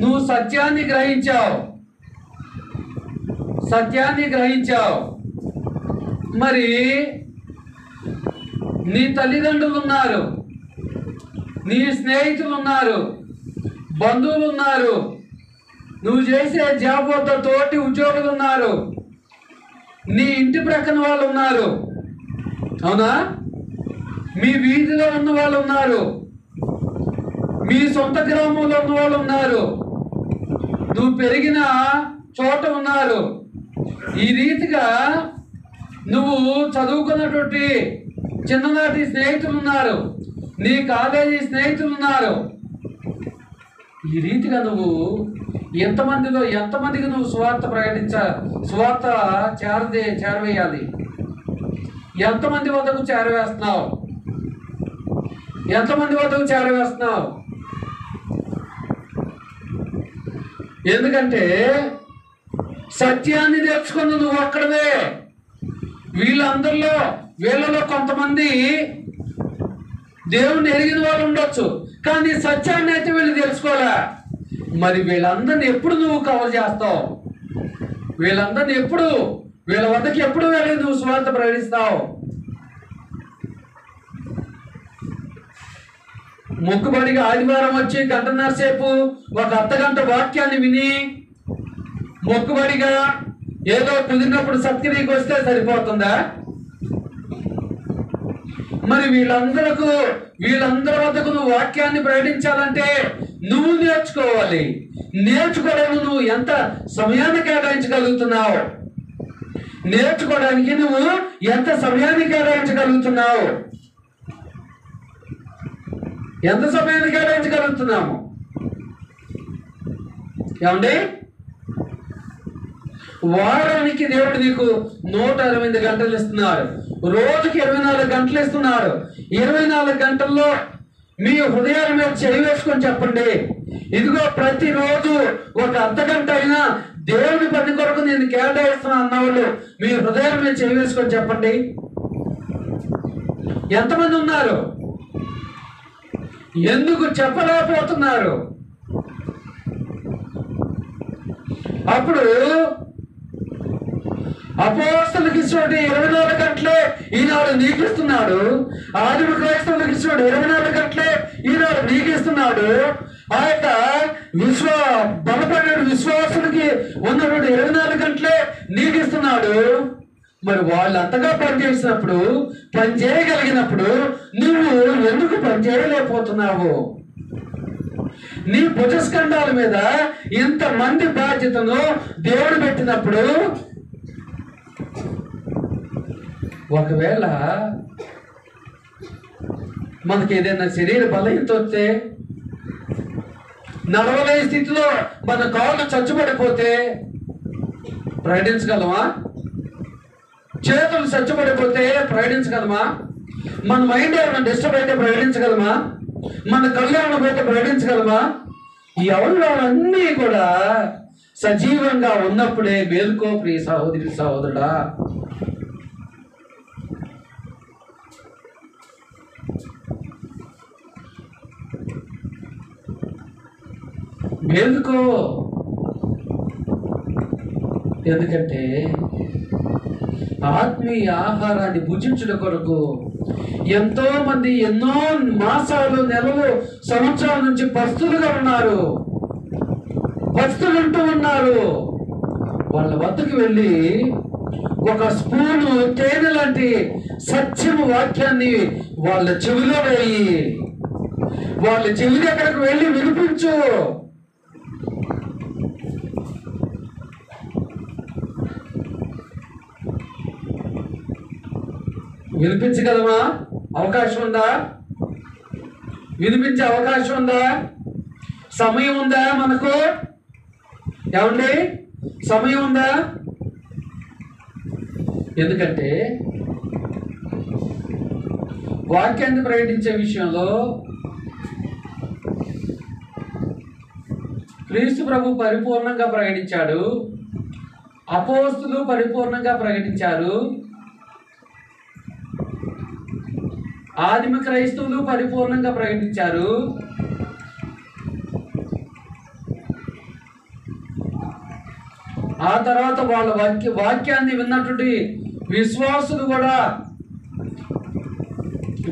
Speaker 1: నువ్వు సత్యాన్ని గ్రహించావు. మరి నీ తల్లిదండ్రులు ఉన్నారు, నీ స్నేహితులు ఉన్నారు, బంధువులు ఉన్నారు, నువ్వు చేసే జాబ్ వద్ద తోటి ఉద్యోగులు ఉన్నారు, నీ ఇంటి ప్రక్కన వాళ్ళు ఉన్నారు, అవునా? మీ వీధిలో ఉన్న వాళ్ళు ఉన్నారు, మీ సొంత గ్రామంలో ఉన్న వాళ్ళు ఉన్నారు, నువ్వు పెరిగిన చోట ఉన్నారు. ఈ రీతిగా నువ్వు చదువుకున్నటువంటి చిన్ననాటి స్నేహితులు ఉన్నారు, నీ కాలేజీ స్నేహితులు ఉన్నారు. ఈ రీతిగా నువ్వు ఎంతమందికి నువ్వు సువార్త చేరవేయాలి? ఎంతమంది వద్దకు చేరవేస్తున్నావు? ఎందుకంటే సత్యాన్ని నేర్చుకున్న నువ్వు ఒక్కడవే. వీళ్ళలో కొంతమంది దేవుణ్ణి ఎరిగిన వాళ్ళు ఉండొచ్చు, కానీ సత్యాన్ని అయితే వీళ్ళు తెలుసుకోలే. మరి వీళ్ళందరినీ ఎప్పుడు నువ్వు కవర్ చేస్తావు? వీళ్ళందరినీ వీళ్ళ వద్దకి ఎప్పుడు వెళ్ళి నువ్వు సువార్త ప్రకటిస్తావు? మొక్కుబడిగా ఆదివారం వచ్చి గంటన్నర సేపు ఒక అర్ధగంట వాక్యాన్ని విని మొక్కుబడిగా ఏదో కుదిరినప్పుడు సత్క్రియకి వస్తే సరిపోతుందా? మరి వీళ్ళందరి వద్దకు నువ్వు వాక్యాన్ని ప్రకటించాలంటే నువ్వు నేర్చుకోవాలి. నేర్చుకోవడానికి నువ్వు ఎంత సమయాన్ని కేటాయించగలుగుతున్నావు? ఎంత సమయాన్ని కేటాయించగలుగుతున్నాము? ఏమండి? వారానికి దేవుడు నీకు 168 గంటలు ఇస్తున్నాడు, రోజుకి 24 గంటలు ఇస్తున్నాడు. 24 గంటల్లో మీ హృదయాల మీద చేయి వేసుకొని చెప్పండి, ఇదిగో ప్రతిరోజు ఒక అర్ధగంట అయినా దేవుని పని కొరకు నేను కేటాయిస్తున్నా అన్నవాళ్ళు మీ హృదయాల మీద చేయి వేసుకొని చెప్పండి. ఎంతమంది ఉన్నారు? ఎందుకు చెప్పలేకపోతున్నారు? అప్పుడు అపోస్తలులకు ఇచ్చినటువంటి 24 గంటలే ఈనాడు నీకు ఇస్తున్నాడు. ఆదిమ క్రైస్తవులకు ఇచ్చినటువంటి 24 గంటలే ఈనాడు నీకు ఇస్తున్నాడు. ఆ యొక్క బలపడిన విశ్వాసులకి ఉన్నటువంటి 24 గంటలే నీకు ఇస్తున్నాడు. మరి వాళ్ళు అంతగా పనిచేసినప్పుడు, పని చేయగలిగినప్పుడు నువ్వు ఎందుకు పని చేయలేకపోతున్నావు? నీ భుజస్కంధాల మీద ఇంతమంది బాధ్యతను దేవుడు పెట్టినప్పుడు, ఒకవేళ మనకి ఏదైనా శరీర బలహీనత వస్తే, నడవలేని స్థితిలో మన కాళ్ళు చచ్చుబడిపోతే ప్రకటించగలమా? చేతులు చచ్చుబడిపోతే ప్రకటించగలమా? మన మైండ్ ఏమైనా డిస్టర్బ్ అయితే ప్రకటించగలమా? మన కళ్ళు ఏమైనా పోతే ప్రకటించగలమా? ఈ అవయవాలన్నీ కూడా సజీవంగా ఉన్నప్పుడే మేలుకో ప్రియ సహోదరి సహోదరుడా. మేలుకో. ఎందుకంటే ఆత్మీయ ఆహారాన్ని భుజించుట కొరకు ఎంతో మంది ఎన్నో మాసాలు, నెలలు, సంవత్సరాల నుంచి పస్తులుగా ఉన్నారు, పస్తులుంటూ ఉన్నారు. వాళ్ళ వద్దకు వెళ్ళి ఒక స్పూను తేనె లాంటి సత్యము వాక్యాన్ని వాళ్ళ చెవిలో వేయి, వాళ్ళ చెవి దగ్గరకు వెళ్ళి వినిపించు. వినిపించగలమా? అవకాశం ఉందా? వినిపించే అవకాశం ఉందా? సమయం ఉందా మనకు? ఏమండి, సమయం ఉందా? ఎందుకంటే వాక్యాన్ని ప్రకటించే విషయంలో క్రీస్తు ప్రభు పరిపూర్ణంగా ప్రకటించాడు, అపోస్తులు పరిపూర్ణంగా ప్రకటించారు, ఆదిమ క్రైస్తవులు పరిపూర్ణంగా ప్రకటించారు. ఆ తర్వాత వాళ్ళ వాక్యాన్ని విన్నటువంటి విశ్వాసులు కూడా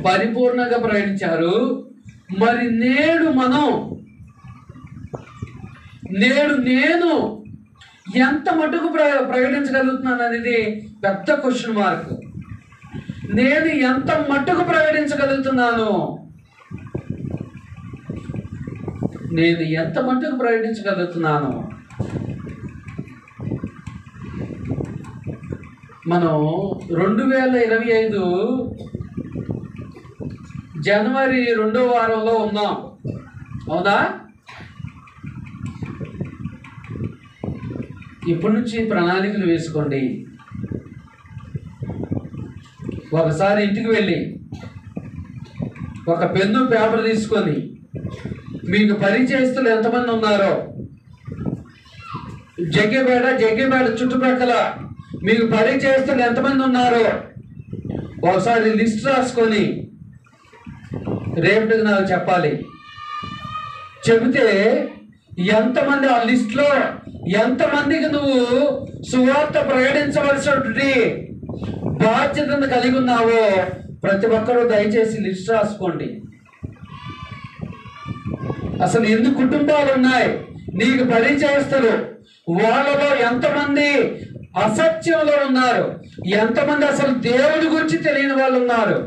Speaker 1: పరిపూర్ణంగా ప్రకటించారు. మరి నేడు నేను ఎంత మటుకు ప్రకటించగలుగుతున్నాను అనేది పెద్ద క్వశ్చన్ మార్క్. నేను ఎంత మట్టుకు ప్రకటించగలుగుతున్నాను? నేను ఎంత మట్టుకు ప్రకటించగలుగుతున్నాను? మనం 2025 జనవరి 2వ వారంలో ఉన్నాం, అవునా? ఇప్పటి నుంచి ప్రణాళికలు వేసుకోండి. ఒకసారి ఇంటికి వెళ్ళి ఒక పెన్ను పేపర్ తీసుకొని మీకు పరిచయస్తులు ఎంతమంది ఉన్నారో, జగ్గేపేట చుట్టుప్రక్కల మీకు పరిచయస్తులు ఎంతమంది ఉన్నారో ఒకసారి లిస్ట్ రాసుకొని రేపటికి నాకు చెప్పాలి. చెబితే ఎంతమంది ఆ లిస్ట్లో ఎంతమందికి నువ్వు సువార్త ప్రకటించవలసినటువంటి బాధ్యతను కలిగి ఉన్నావో ప్రతి ఒక్కరూ దయచేసి లిస్ట్ రాసుకోండి. అసలు ఎన్ని కుటుంబాలు ఉన్నాయి నీకు పరిచయస్తులు, వాళ్ళలో ఎంతమంది అసత్యంలో ఉన్నారు, ఎంతమంది అసలు దేవుని గురించి తెలియని వాళ్ళు ఉన్నారు.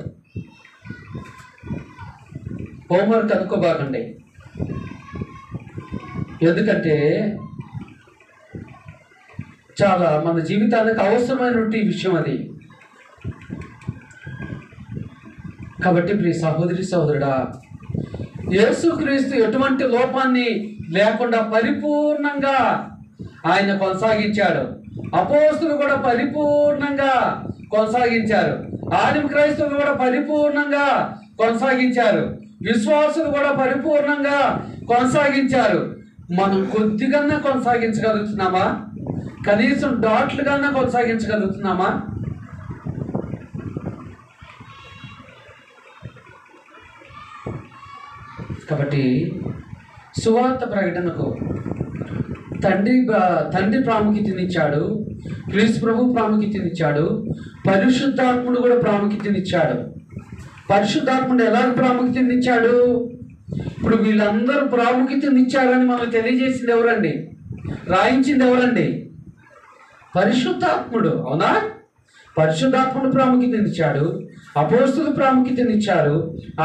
Speaker 1: హోంవర్క్ అనుకోబాకండి. ఎందుకంటే చాలా మన జీవితానికి అవసరమైనటువంటి విషయం అది. కాబట్టి ప్రియ సహోదరి సహోదరుడా, యేసుక్రీస్తు ఎటువంటి లోపాన్ని లేకుండా పరిపూర్ణంగా ఆయన కొనసాగించాడు. అపోస్తులు కూడా పరిపూర్ణంగా కొనసాగించారు. ఆదిమ క్రైస్తవులు కూడా పరిపూర్ణంగా కొనసాగించారు. విశ్వాసులు కూడా పరిపూర్ణంగా కొనసాగించారు. మనం కొద్దిగా కొనసాగించగలుగుతున్నామా? కనీసం డాట్లుగా కొనసాగించగలుగుతున్నామా? కాబట్టి సువార్త ప్రకటనకు తండ్రి ప్రాముఖ్యతనిచ్చాడు, క్రీస్తు ప్రభు ప్రాముఖ్యతనిచ్చాడు, పరిశుద్ధాత్ముడు కూడా ప్రాముఖ్యతనిచ్చాడు. పరిశుద్ధాత్ముడు ఎలాగ ప్రాముఖ్యతనిచ్చాడు? ఇప్పుడు వీళ్ళందరూ ప్రాముఖ్యతనిచ్చారని మనకు తెలియజేసింది ఎవరండి? రాయించింది ఎవరండి? పరిశుద్ధాత్ముడు. అవునా? పరిశుద్ధాత్ముడు ప్రాముఖ్యతనిచ్చాడు, అపోస్తులు ప్రాముఖ్యతనిచ్చారు,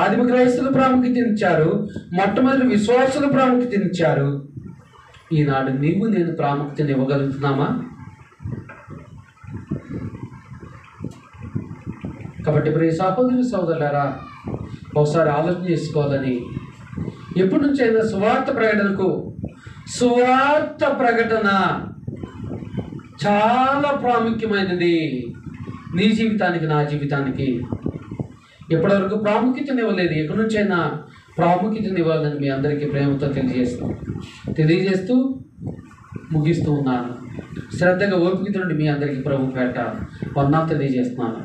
Speaker 1: ఆదిమ క్రైస్తవులు ప్రాముఖ్యతనిచ్చారు, మొట్టమొదటి విశ్వాసులు ప్రాముఖ్యతనిచ్చారు. ఈనాడు నీవు నేను ప్రాముఖ్యతను ఇవ్వగలుగుతున్నామా? కాబట్టి ప్రియ సహోదరి సోదరులారా, ఒకసారి ఆలోచన చేసుకోవాలని, ఎప్పటి నుంచైనా సువార్త ప్రకటన చాలా ప్రాముఖ్యమైనది నీ జీవితానికి, నా జీవితానికి. ఎప్పటివరకు ప్రాముఖ్యతను ఇవ్వలేదు, ఎక్కడి నుంచైనా ప్రాముఖ్యతను ఇవ్వాలని మీ అందరికీ ప్రేమతో తెలియజేస్తూ ముగిస్తూ ఉన్నాను. శ్రద్ధగా ఓపికతో మీ అందరికీ ప్రభు పేట వందనాలు తెలియజేస్తున్నాను.